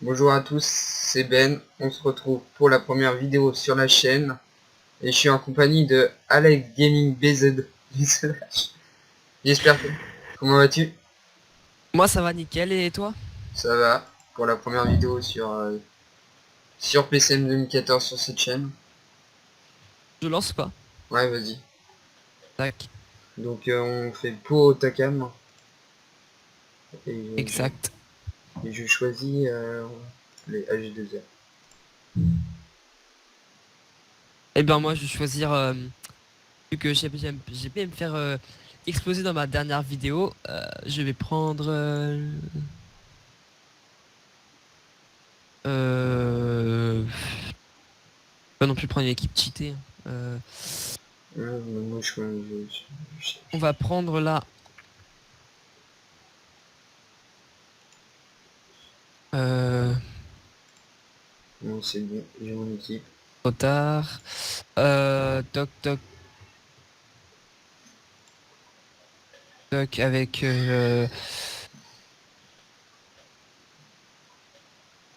Bonjour à tous, c'est Ben. On se retrouve pour la première vidéo sur la chaîne. Et je suis en compagnie de Alex Gaming BZ. J'espère que... Comment vas-tu? Moi ça va nickel et toi? Ça va. Pour la première vidéo sur PCM 2014 sur cette chaîne. Je lance pas. Ouais, vas-y. Tac. Donc on fait Po Takam. Et Exact. je choisis les H2R. Et ben moi je vais choisir vu que j'ai pu me faire exploser dans ma dernière vidéo, je vais prendre euh, pas non plus prendre une équipe cheatée, hein. Moi On va prendre là euh, non, c'est bon, j'ai mon équipe. trop tard. Toc toc toc avec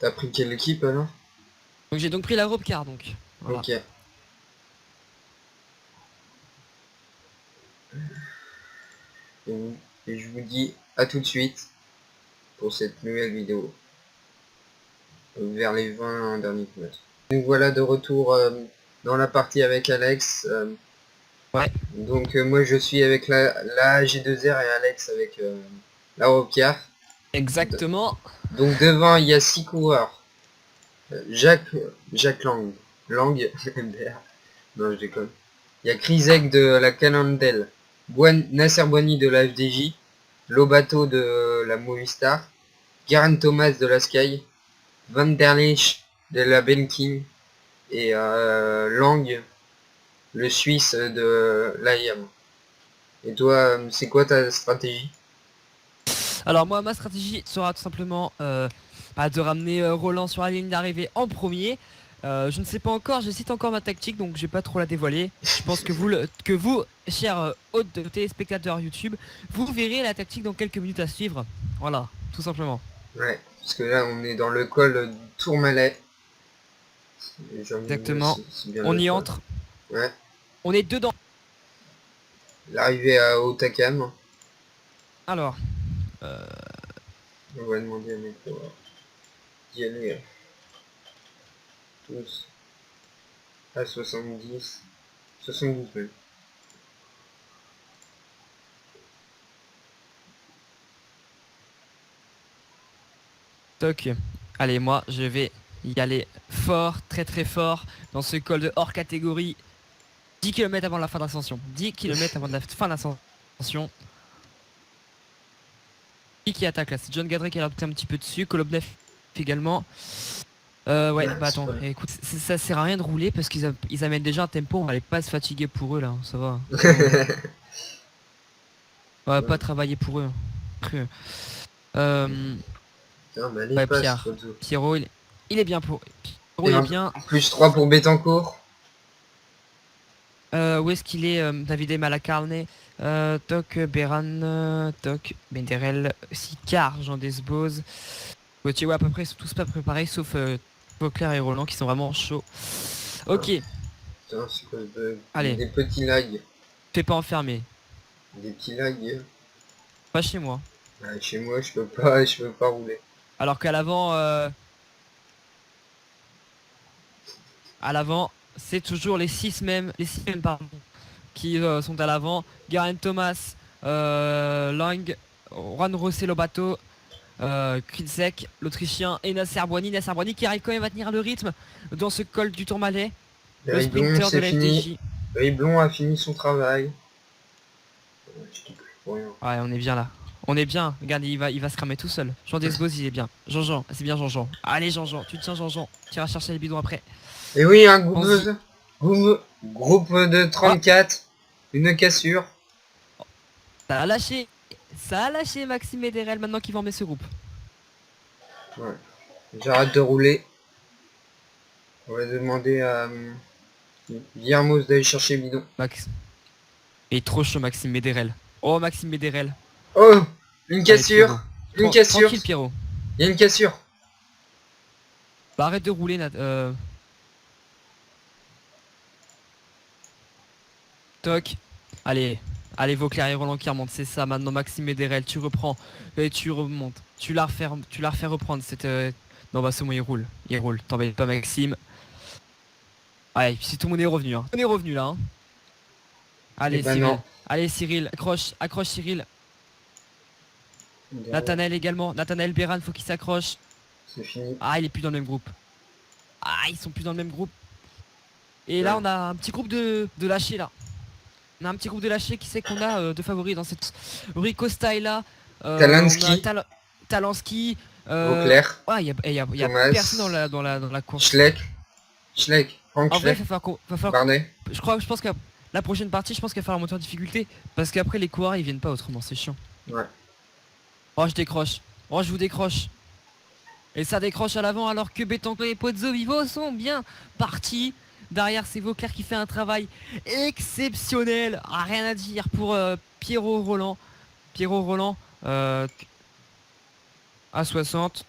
T'as pris quelle équipe alors? donc j'ai donc pris la rope car donc. Voilà. Ok. Et je vous dis à tout de suite pour cette nouvelle vidéo vers les 20 derniers kilomètres. Donc voilà de retour dans la partie avec Alex. Ouais, Moi je suis avec la G2R et Alex avec la Roquière. exactement. Donc devant il y a 6 coureurs. Jacques Lang, MDR. Non je déconne. Il y a Krizek de la Cannondale, Nasser Boigny de la FDJ, Lobato de la Movistar, Geraint Thomas de la Sky, Van der Lesch de la Benking et Lang, le Suisse de l'IAM. Et toi, c'est quoi ta stratégie? Alors moi ma stratégie sera tout simplement de ramener Roland sur la ligne d'arrivée en premier. Je ne sais pas encore, j'hésite encore ma tactique donc je vais pas trop la dévoiler. Je pense que vous chers hôtes de téléspectateurs YouTube, vous verrez la tactique dans quelques minutes à suivre. Voilà, tout simplement. Ouais, parce que là on est dans le col du Tourmalet. Exactement. C'est bien On le y col. entre, Ouais, on est dedans. l'arrivée à Otakam. Alors, euh, On va demander à mes coureurs d'y aller tous à 70, 72 même. toc. Allez, moi je vais y aller fort, très très fort dans ce col de hors catégorie. 10 km avant la fin d'ascension. 10 km avant la fin d'ascension. Qui attaque là? C'est John Gadret qui a adopté un petit peu dessus. Kolobnev également. Ouais, bah C'est attends, pas là. écoute, ça sert à rien de rouler parce ils amènent déjà un tempo. On va aller pas se fatiguer pour eux là, hein, ça va. On va pas travailler pour eux, hein. Cru. Euh, Putain, bah allez, ouais, passe, Pierre. Rozo. Pierrot, il est bien pour. Pierrot, Et il est en bien. plus 3 pour Betancourt. Où est-ce qu'il est, Davide Malacarne? Toc, Beran, Toc, Benderel, Sicard, Jean Desbose. Gauthier, ouais, à peu près, ils sont tous pas préparés, sauf Vauclair et Roland qui sont vraiment chauds. Ah, Ok, putain, c'est quoi ce bug? allez, Des petits lags. fais pas enfermer. Des petits lags. Pas chez moi. Ah, chez moi, je peux pas rouler. Alors qu'à l'avant, à l'avant, c'est toujours les 6 mêmes, pardon, qui sont à l'avant. Geraint Thomas, Lang, Juan José Lobato, Krilsek, l'Autrichien, et Nasser Boigny. Nasser Boigny qui arrive quand même à tenir le rythme dans ce col du Tourmalet. Le Riblon, sprinter de c'est la fini. FDJ. Riblon a fini son travail. Je t'ai plus pour rien. Ouais, on est bien là. On est bien. Regarde, il va se cramer tout seul. Jean Desbos, il est bien. Jean-Jean, c'est bien Jean-Jean. Allez, Jean-Jean, tu tiens Jean-Jean. Tu iras chercher les bidons après. Et oui, un Pense-y. groupe de Ah, 34. Une cassure. ça a lâché. Ça a lâché Maxime Ederel maintenant qu'il va emmener ce groupe. Ouais. J'arrête de rouler. On va demander à Guillermo d'aller chercher le bidon. Max. Il est trop chaud, Maxime Médérel. Oh, Maxime Médérel. Oh, une Allez, cassure. Pierrot. Une cassure. Tranquille, Pierrot. Il y a une cassure. Bah arrête de rouler Nat. Toc. Allez. Allez Vauclair et Roland qui remontent, c'est ça maintenant. Maxime Méderel, tu reprends et tu remontes. Tu la refais reprendre cette. Non bah c'est bon, il roule. Il roule. T'embête pas Maxime. Allez, puis tout le monde est revenu. Hein. On est revenu là. Hein. Allez Eh ben Cyril. non. Allez Cyril. Accroche Cyril. Derrière. Nathanaël également. Nathanaël Béran, faut qu'il s'accroche. C'est fini. Ah il est plus dans le même groupe. Ah ils sont plus dans le même groupe. Et là on a un petit groupe de lâchés là. On a un petit groupe de lâchés qui sait qu'on a de favoris dans cette Rui Costa est là. Talansky. Talansky. Vauclair. Ouais, il y a Thomas. personne dans la course. Schleck. Franck En vrai, Schleck. va falloir Barnet. je pense que la prochaine partie, je pense qu'il va falloir monter en difficulté. Parce qu'après les coureurs ils viennent pas autrement, c'est chiant. Ouais. Oh je décroche. Oh je vous décroche. Et ça décroche à l'avant alors que Betancourt et Pozzo Vivo sont bien partis. Derrière c'est Vauclair qui fait un travail exceptionnel. Ah, rien à dire pour Pierrot Roland. Pierrot Roland à 60.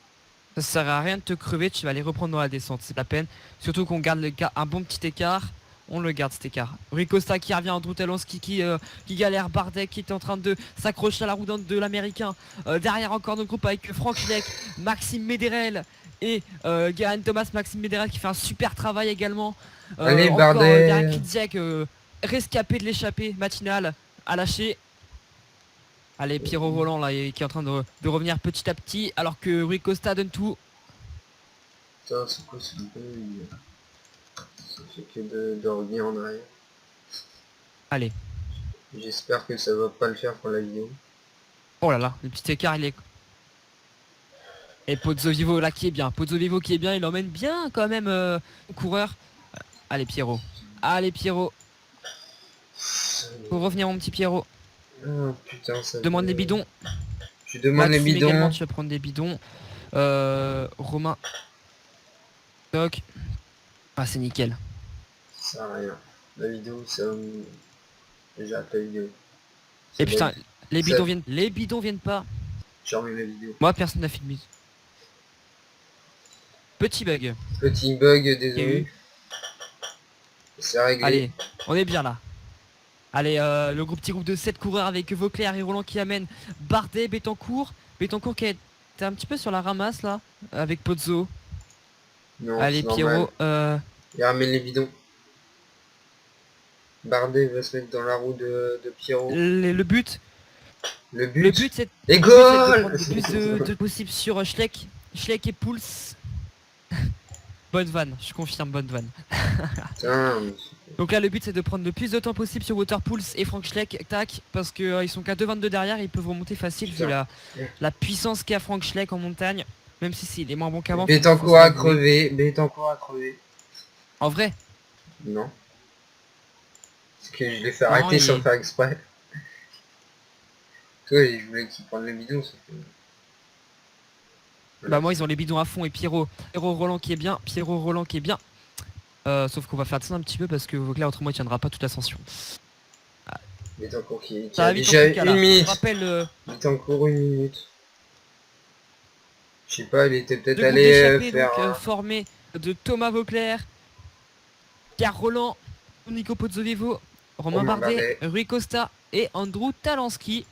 Ça sert à rien de te crever, tu vas les reprendre dans la descente, c'est pas la peine. Surtout qu'on garde un bon petit écart. On le garde cet écart. Rui Costa qui revient, Andrew Talansky qui galère, Bardet qui est en train de s'accrocher à la roue de l'américain. Derrière encore notre groupe avec Franck Schleck, Maxime Méderel et Geraint Thomas. Maxime Méderel qui fait un super travail également. Allez, encore Bardet. Geraint Kidziak, rescapé de l'échappée matinale à lâcher. Allez, Pierrot Roland là qui est en train de revenir petit à petit alors que Rui Costa donne tout. Putain, c'est quoi ce bruit? Ça fait que de revenir en arrière. Allez. J'espère que ça va pas le faire pour la vidéo. Oh là là, le petit écart il est... Et Pozzo Vivo là qui est bien. Pozzo Vivo qui est bien, il emmène bien quand même le coureur. Allez Pierrot. Allez Pierrot. Faut revenir mon petit Pierrot. Oh putain, ça... Demande les bidons. Je demande les Maxime bidons. également, tu vas prendre des bidons. Romain. Toc. Ah c'est nickel. Ça sert à rien. La vidéo, ça... J'arrête la vidéo. Et putain, les ça- bidons viennent pas. J'ai remis la vidéo. Moi personne n'a fait de mise. Petit bug. Petit bug, Il y a désolé. eu. C'est réglé. Allez, on est bien là. Allez, le petit groupe de 7 coureurs avec Vauclair et Roland qui amène Bardet, Betancourt. Betancourt qui est un petit peu sur la ramasse là, avec Pozzo. Non, Allez, c'est normal. Pierrot. Il ramène les bidons. Bardet va se mettre dans la roue de Pierrot. Le but, Le le but. but c'est Et de goal. prendre le plus de possible sur Schleck. Schleck et Pouls. Bonne vanne, je confirme, bonne vanne. Putain, Donc là le but c'est de prendre le plus de temps possible sur Waterpools et Frank Schleck, tac, parce que ils sont qu'à 2,22 derrière, ils peuvent remonter facile vu la puissance qu'a Frank Schleck en montagne, même si il est moins bon qu'avant. Betancourt a crevé. Betancourt a crevé. En vrai, Non. Parce que je l'ai fait Non, arrêter il- sans faire exprès. Toi, je voulais qu'il prenne le bidon, sauf que... bah moi ils ont les bidons à fond et Pierrot Roland qui est bien, sauf qu'on va faire ça un petit peu parce que Vauclair autrement il tiendra pas toute l'ascension. Betancourt qui Ça va a vite déjà en tout cas, là. une Je minute. rappelle Betancourt, une minute. Je sais pas, il était peut-être deux groupes allé d'échappés faire... donc formés de Thomas Vauclair, Pierre Roland, Nico Pozzovivo, Romain Romain Bardet, Bardet. Rui Costa et Andrew Talansky.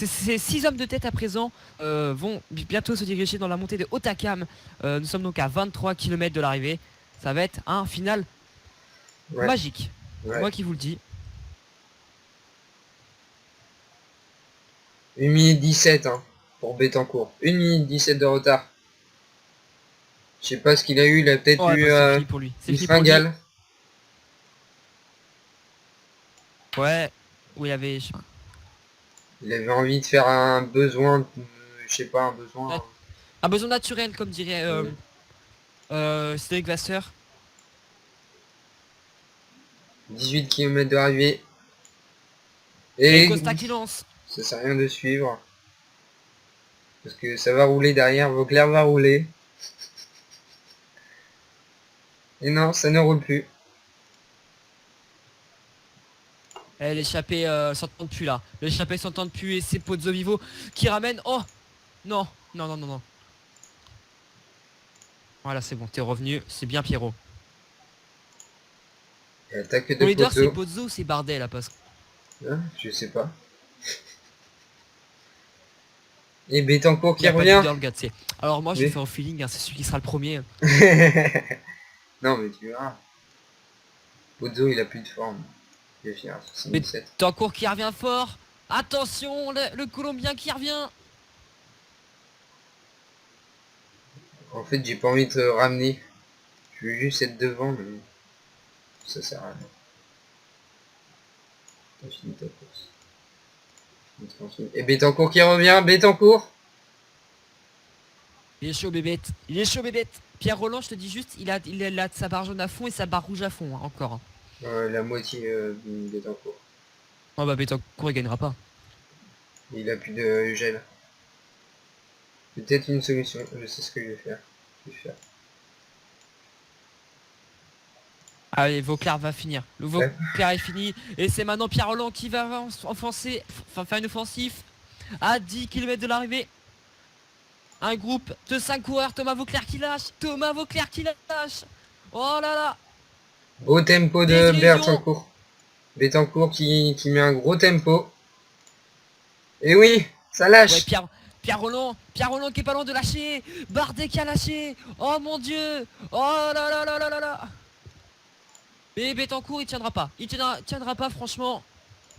Ces 6 hommes de tête à présent vont bientôt se diriger dans la montée de Hautacam. Nous sommes donc à 23 km de l'arrivée. Ça va être un final Ouais. magique. Ouais. Moi qui vous le dis. 1 minute 17 hein, pour Betancourt. 1 minute 17 de retard. Je sais pas ce qu'il a eu, il a peut-être Ouais, eu bah, c'est fini pour lui. C'est une fini pour lui. fringale. Ouais. Où il y avait. Je sais pas. Il avait envie de faire un besoin, je sais pas, un besoin... Ouais. Un besoin naturel comme dirait Cédric Vasseur. 18 km d'arrivée. Et Et Costa qui lance. ça sert à rien de suivre. Parce que ça va rouler derrière, Vauclair va rouler. Et non, ça ne roule plus. Et l'échappée s'entend plus là. L'échappée s'entend plus et c'est Pozzo Vivo qui ramène. Oh non, non, non, non, non. Voilà, c'est bon, t'es revenu. C'est bien Pierrot. Et attaque Ton de leader, c'est poteau. Pozzo ou c'est Bardet là parce que... Hein, je sais pas. Et Betancourt Il qui a pas de revient. leader le gars, tu sais. Alors moi je vais Mais... faire au feeling, hein, c'est celui qui sera le premier. non mais tu verras. Pozzo il a plus de forme. Il va finir à 77. Betancourt qui revient fort. Attention, le Colombien qui revient. En fait j'ai pas envie de te ramener. Je veux juste être devant mais ça sert à rien. T'as fini ta course. Et Betancourt qui revient. Betancourt. Il est chaud bébête, il est chaud bébête. Pierre Roland, je te dis juste, il a sa barre jaune à fond et sa barre rouge à fond, hein, encore. La moitié de Betancourt. Oh bah Betancourt il gagnera pas. Il a plus de gel. Peut-être une solution. Je sais ce que je vais faire. Allez, Vauclair va finir. Le Ouais. Vauclair est fini. Et c'est maintenant Pierre Roland qui va faire une offensive à 10 km de l'arrivée. Un groupe de 5 coureurs. Thomas Vauclair qui lâche. Thomas Vauclair qui lâche. Oh là là. Beau tempo de Désillusion. Betancourt. Betancourt qui met un gros tempo. Et oui, ça Ouais, lâche. Pierre Roland qui est pas loin de lâcher. Bardet qui a lâché. Oh mon dieu. Oh là là là là là là. Mais Betancourt il tiendra pas. Il tiendra pas franchement.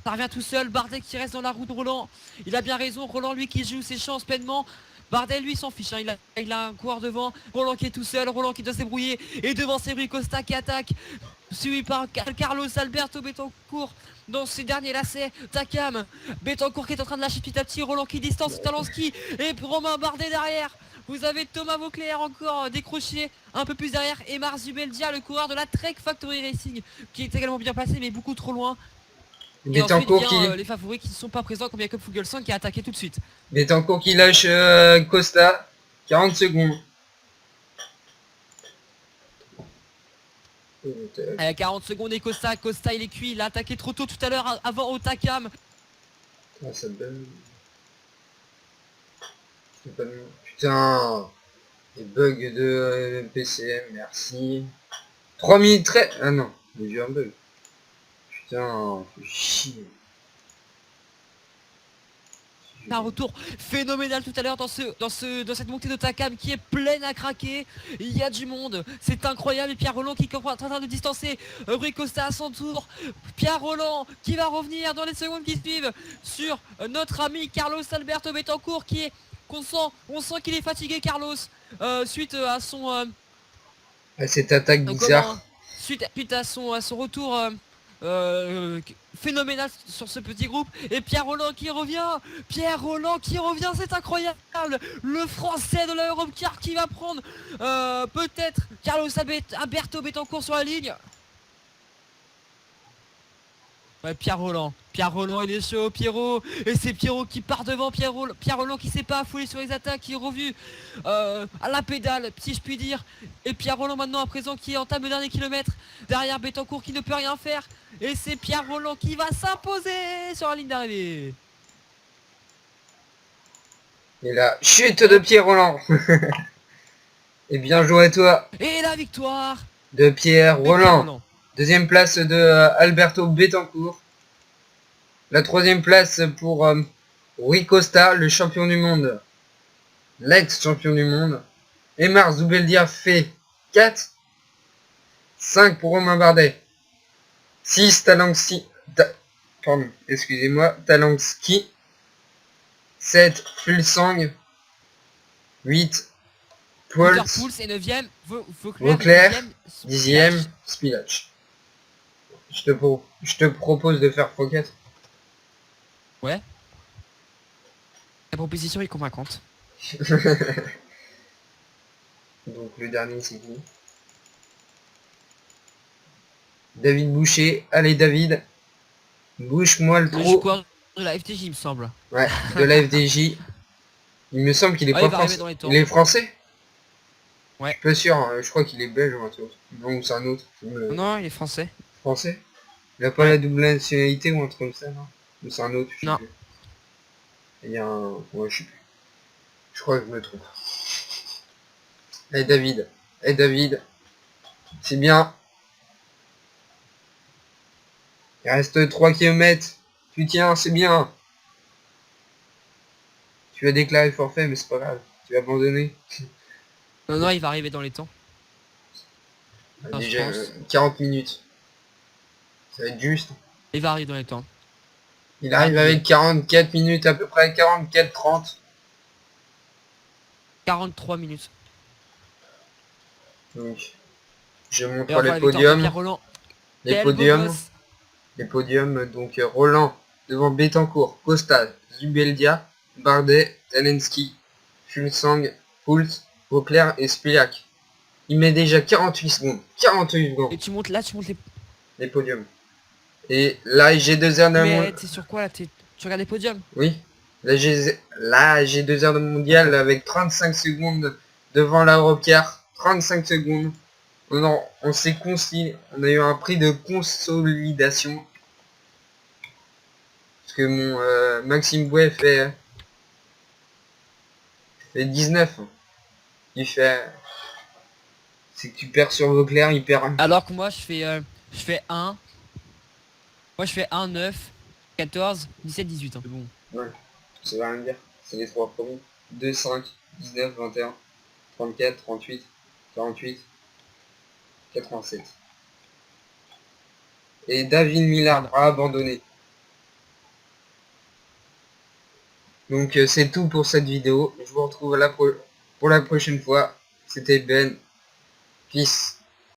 Ça revient tout seul. Bardet qui reste dans la roue de Roland. Il a bien raison. Roland lui qui joue ses chances pleinement. Bardet lui s'en fiche, hein. Il a un coureur devant. Roland qui est tout seul. Roland qui doit se débrouiller. Et devant c'est Rui Costa qui attaque. Suivi par Carlos Alberto Betancourt dans ses derniers lacets. Takam. Betancourt qui est en train de lâcher petit à petit. Roland qui distance Talanski. Et Romain Bardet derrière. Vous avez Thomas Vauclair encore décroché un peu plus derrière. Et Mars Zubeldia, le coureur de la Trek Factory Racing, qui est également bien placé mais beaucoup trop loin. Et ensuite Betancourt vient les favoris qui ne sont pas présents comme Jacob Fuglsang qui a attaqué tout de suite. Betancourt qui lâche Costa. 40 secondes. À 40 secondes et Costa il est cuit, il a attaqué trop tôt tout à l'heure avant Otakam. Ah, ça bug. Putain. Les bugs de PCM, merci. 3 minutes 13. Ah non, j'ai eu un bug. Putain, fais chier. Un retour phénoménal tout à l'heure dans cette montée de Takam qui est pleine à craquer. Il y a du monde, c'est incroyable. Et Pierre Roland qui est en train de distancer Rui Costa à son tour. Pierre Roland qui va revenir dans les secondes qui suivent sur notre ami Carlos Alberto Betancourt qui est on sent qu'il est fatigué Carlos suite à son À cette attaque bizarre. suite à son retour phénoménal sur ce petit groupe. Et Pierre Roland qui revient, c'est incroyable. Le français de la Europcar qui va prendre peut-être Carlos Alberto Betancourt sur la ligne. Ouais, Pierre Roland il est chaud, Pierrot. Et c'est Pierrot qui part devant. Pierre Roland qui s'est pas affolé sur les attaques, qui est revu à la pédale, si je puis dire. Et Pierre Roland maintenant à présent qui entame le dernier kilomètre. Derrière Betancourt qui ne peut rien faire. Et c'est Pierre Roland qui va s'imposer sur la ligne d'arrivée. Et la chute de Pierre Roland. Et bien joué à toi. Et la victoire De Pierre de Pierre Roland. Roland. Deuxième place de Alberto Betancourt. La troisième place pour Rui Costa, le champion du monde. L'ex-champion du monde. Emar Zubeldia fait 4. 5 pour Romain Bardet. 6 Talanski. Pardon, excusez-moi. Talanski. 7 Fulsang. 8 Peter Pauls. Pouls est 9ème. Vauclair. 10ème. 10ème Spilach. Je te propose de faire x4. Ouais. La proposition est convaincante. Donc le dernier c'est qui? David Boucher. Allez David. Bouche-moi le Le trou. joueur de la FTJ il me semble. Ouais, de la FDJ. Il me semble qu'il est Ah, pas il va arriver français. dans les temps. Il est français? Ouais. Je suis pas sûr, hein. Je crois qu'il est belge ou un truc. Non, c'est un autre. Non, il est français. Français? Il a pas la double nationalité ou un truc comme ça, non? Ou c'est un autre, je sais Non. plus. Il y a un... Ouais, je sais plus. Je crois que je me trompe. Allez David. Et David. C'est bien. Il reste 3 km. Tu tiens, c'est bien. Tu vas déclarer forfait, mais c'est pas grave. Tu vas abandonner. Non, non, il va arriver dans les temps. Non, je Déjà pense. 40 minutes. Ça va être juste. Il va arriver dans les temps. Il arrive avec 44 minutes à peu près, 44-30. 43 minutes. Donc, je montre Et enfin, les la victoire de podiums. Pierre Roland. Les Quel beau podiums. gosse. Les podiums, donc Roland devant Betancourt, Costa, Zubeldia, Bardet, Zelensky, Fulsang, Pult, Vauclair et Spillac. Il met déjà 48 secondes. 48 secondes. Et tu montes là, tu montes les... Les podiums. Et là, j'ai 2 heures de Mais t'es sur quoi là? Tu regardes les podiums? Oui. Là, j'ai 2 heures de mondial avec 35 secondes devant la Rocard. 35 secondes. On s'est concis. On a eu un prix de consolidation. Parce que mon Maxime Bouet fait 19. Il fait... C'est que tu perds sur Vauclair, il perd... Alors que moi je fais 1. Moi je fais 1, 9, 14, 17, 18. Hein. C'est bon. Ouais, ça veut rien dire. C'est les 3 premiers. 2, 5, 19, 21, 34, 38, 48, 87. Et David Millard a abandonné. Donc c'est tout pour cette vidéo. Je vous retrouve pour la prochaine fois. C'était Ben. Peace.